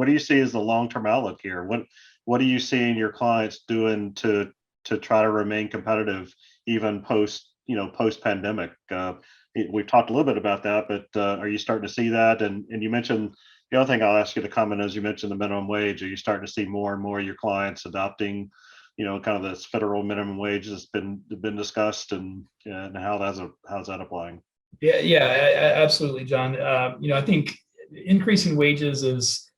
what do you see as the long-term outlook here? What are you seeing your clients doing to try to remain competitive even post pandemic? We've talked a little bit about that, but are you starting to see that? And you mentioned the other thing I'll ask you to comment is you mentioned the minimum wage. Are you starting to see more and more of your clients adopting, kind of this federal minimum wage that's been discussed, and how's that applying? Yeah, absolutely, John. I think increasing wages is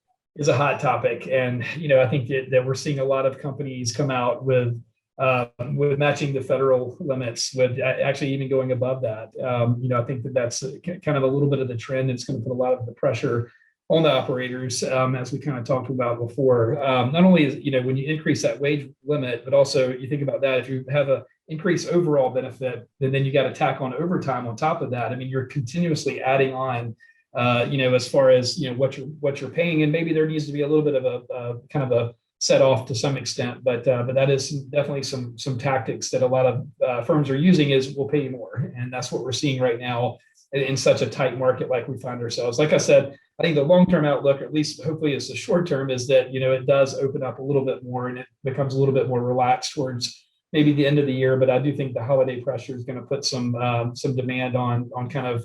a hot topic, and I think that we're seeing a lot of companies come out with matching the federal limits, with actually even going above that. I think that's kind of a little bit of the trend. It's going to put a lot of the pressure on the operators, as we kind of talked about before. Not only is, when you increase that wage limit, but also you think about that, if you have a increased overall benefit, then you got to tack on overtime on top of that. I mean, you're continuously adding on, as far as, what you're paying, and maybe there needs to be a little bit of a kind of a set off to some extent, but that is definitely some tactics that a lot of firms are using, is we'll pay you more. And that's what we're seeing right now in such a tight market like we find ourselves. Like I said, I think the long-term outlook, at least hopefully it's the short term, is that, it does open up a little bit more and it becomes a little bit more relaxed towards maybe the end of the year. But I do think the holiday pressure is going to put some demand on kind of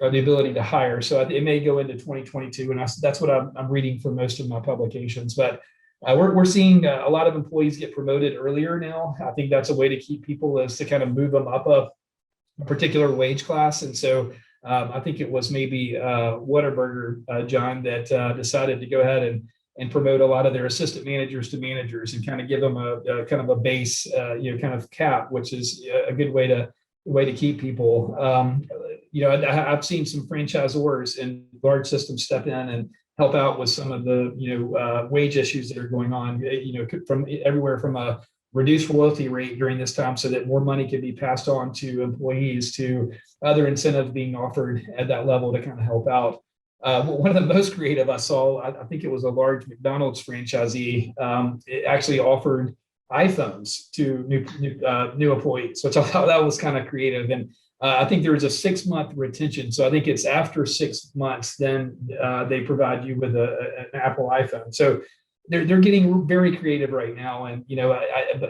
the ability to hire. So it may go into 2022, and that's what I'm reading for most of my publications. But we're seeing a lot of employees get promoted earlier now. I think that's a way to keep people, is to kind of move them up a particular wage class. And so I think it was maybe Whataburger, John, that decided to go ahead and promote a lot of their assistant managers to managers, and kind of give them a kind of a base, kind of cap, which is a good way to keep people. I've seen some franchisors and large systems step in and help out with some of the wage issues that are going on, from everywhere from a reduced royalty rate during this time, so that more money can be passed on to employees, to other incentives being offered at that level to kind of help out. One of the most creative I saw, I think it was a large McDonald's franchisee. It actually offered iPhones to new employees, which I thought that was kind of creative. And I think there was a 6-month retention. So I think it's after 6 months, then they provide you with an Apple iPhone. So they're getting very creative right now. And,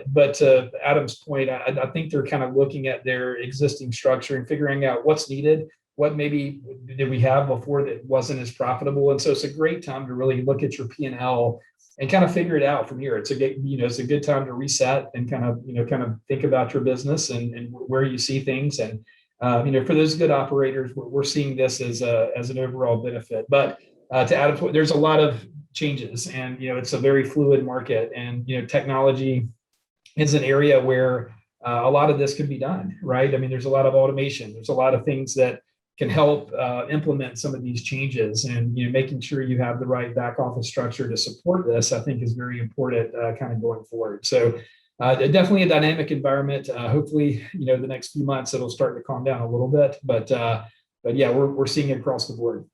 but to Adam's point, I think they're kind of looking at their existing structure and figuring out what's needed, what maybe did we have before that wasn't as profitable. And so it's a great time to really look at your P&L and kind of figure it out from here. It's a good time to reset and kind of think about your business and where you see things. And, for those good operators, we're seeing this as an overall benefit. But to Adam's point, there's a lot of changes, and it's a very fluid market, and technology is an area where a lot of this can be done, right? I mean, there's a lot of automation, there's a lot of things that can help implement some of these changes, and making sure you have the right back office structure to support this, I think, is very important kind of going forward. So definitely a dynamic environment. Hopefully, the next few months it'll start to calm down a little bit, but yeah, we're seeing it across the board.